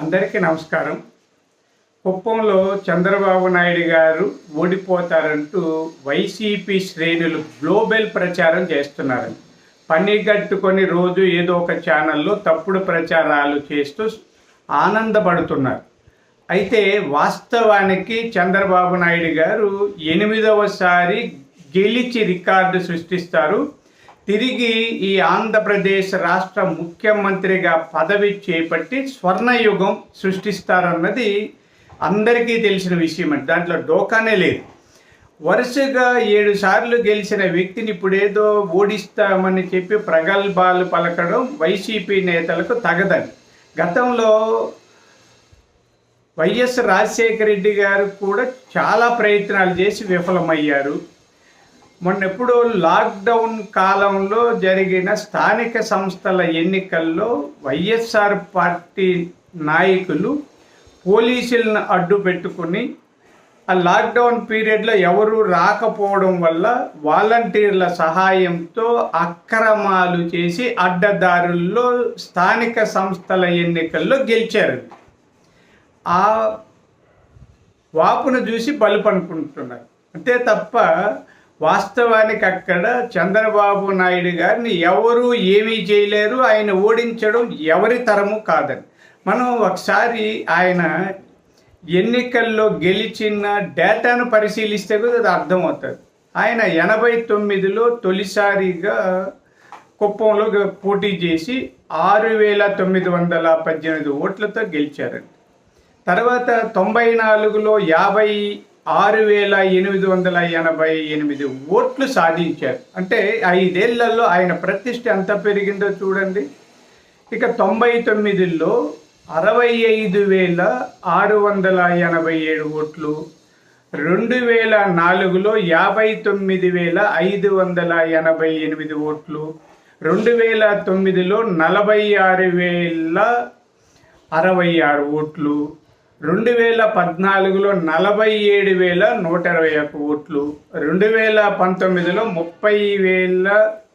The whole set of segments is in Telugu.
అందరికీ నమస్కారం. కుప్పంలో చంద్రబాబు నాయుడు గారు ఓడిపోతారంటూ వైసీపీ శ్రేణులు గ్లోబల్ ప్రచారం చేస్తున్నారు. పనిగట్టుకొని రోజు ఏదో ఒక ఛానల్లో తప్పుడు ప్రచారాలు చేస్తూ ఆనందపడుతున్నారు. అయితే వాస్తవానికి చంద్రబాబు నాయుడు గారు 8వసారి గెలిచి రికార్డు సృష్టిస్తారు. తిరిగి ఈ ఆంధ్రప్రదేశ్ రాష్ట్ర ముఖ్యమంత్రిగా పదవి చేపట్టి స్వర్ణయుగం సృష్టిస్తారన్నది అందరికీ తెలిసిన విషయం. దాంట్లో డోకానే లేదు. వరుసగా 7 సార్లు గెలిచిన వ్యక్తిని ఇప్పుడేదో ఓడిస్తామని చెప్పి ప్రగల్భాలు పలకడం వైసీపీ నేతలకు తగదని. గతంలో వైఎస్ రాజశేఖర రెడ్డి గారు కూడా చాలా ప్రయత్నాలు చేసి విఫలమయ్యారు. మొన్నెప్పుడు లాక్డౌన్ కాలంలో జరిగిన స్థానిక సంస్థల ఎన్నికల్లో వైఎస్ఆర్ పార్టీ నాయకులు పోలీసులను అడ్డు పెట్టుకుని ఆ లాక్డౌన్ పీరియడ్లో ఎవరు రాకపోవడం వల్ల వాలంటీర్ల సహాయంతో అక్రమాలు చేసి అడ్డదారుల్లో స్థానిక సంస్థల ఎన్నికల్లో గెలిచారు. ఆ వాపును చూసి బలుపనుకుంటున్నారు. అంతే తప్ప వాస్తవానికి అక్కడ చంద్రబాబు నాయుడు గారిని ఎవరు ఏమీ చేయలేరు. ఆయన ఓడించడం ఎవరి తరము కాదని మనం ఒకసారి ఆయన ఎన్నికల్లో గెలిచిన డేటాను పరిశీలిస్తే కూడా అది అర్థమవుతుంది. ఆయన 89లో తొలిసారిగా కుప్పంలో పోటీ చేసి 6,918 ఓట్లతో గెలిచారండి. తర్వాత 94లో 56,888 ఓట్లు సాధించారు. అంటే 5 ఏళ్లలో ఆయన ప్రతిష్ట ఎంత పెరిగిందో చూడండి. ఇక 99లో 65,687 ఓట్లు, 2004లో 59,588 ఓట్లు, 2009లో 46,066 ఓట్లు, 2014లో 47,121 ఓట్లు, 2019లో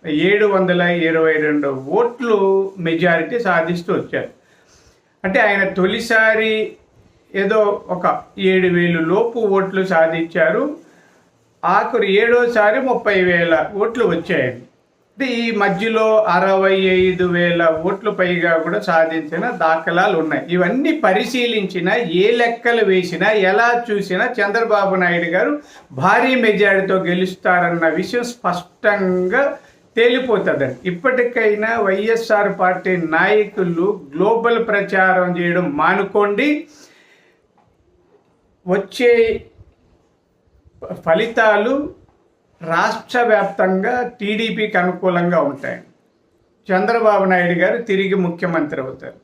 30,722 ఓట్లు మెజారిటీ సాధిస్తూ వచ్చారు. అంటే ఆయన తొలిసారి ఏదో ఒక 7,000 లోపు ఓట్లు సాధించారు. ఆఖరు 7వసారి 30,000 ఓట్లు వచ్చాయండి. అంటే ఈ మధ్యలో 65,000 ఓట్లు పైగా కూడా సాధించిన దాఖలాలు ఉన్నాయి. ఇవన్నీ పరిశీలించినా, ఏ లెక్కలు వేసినా, ఎలా చూసినా చంద్రబాబు నాయుడు గారు భారీ మెజారిటీతో గెలుస్తారన్న విషయం స్పష్టంగా తేలిపోతుందండి. ఇప్పటికైనా వైఎస్ఆర్ పార్టీ నాయకులు గ్లోబల్ ప్రచారం చేయడం మానుకోండి. వచ్చే ఫలితాలు రాష్ట్ర వ్యాప్తంగా టీడీపీకి అనుకూలంగా ఉంటాయి. చంద్రబాబు నాయుడు గారు తిరిగి ముఖ్యమంత్రి అవుతారు.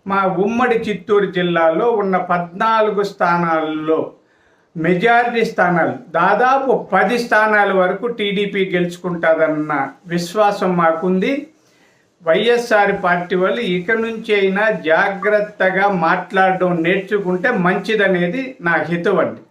మా ఉమ్మడి చిత్తూరు జిల్లాలో ఉన్న 14 స్థానాల్లో మెజారిటీ స్థానాలు, దాదాపు 10 స్థానాల వరకు టీడీపీ గెలుచుకుంటుందన్న విశ్వాసం మాకుంది. వైఎస్ఆర్ పార్టీ వాళ్ళు ఇక నుంచి అయినా జాగ్రత్తగా మాట్లాడడం నేర్చుకుంటే మంచిదనేది నా హితవండి.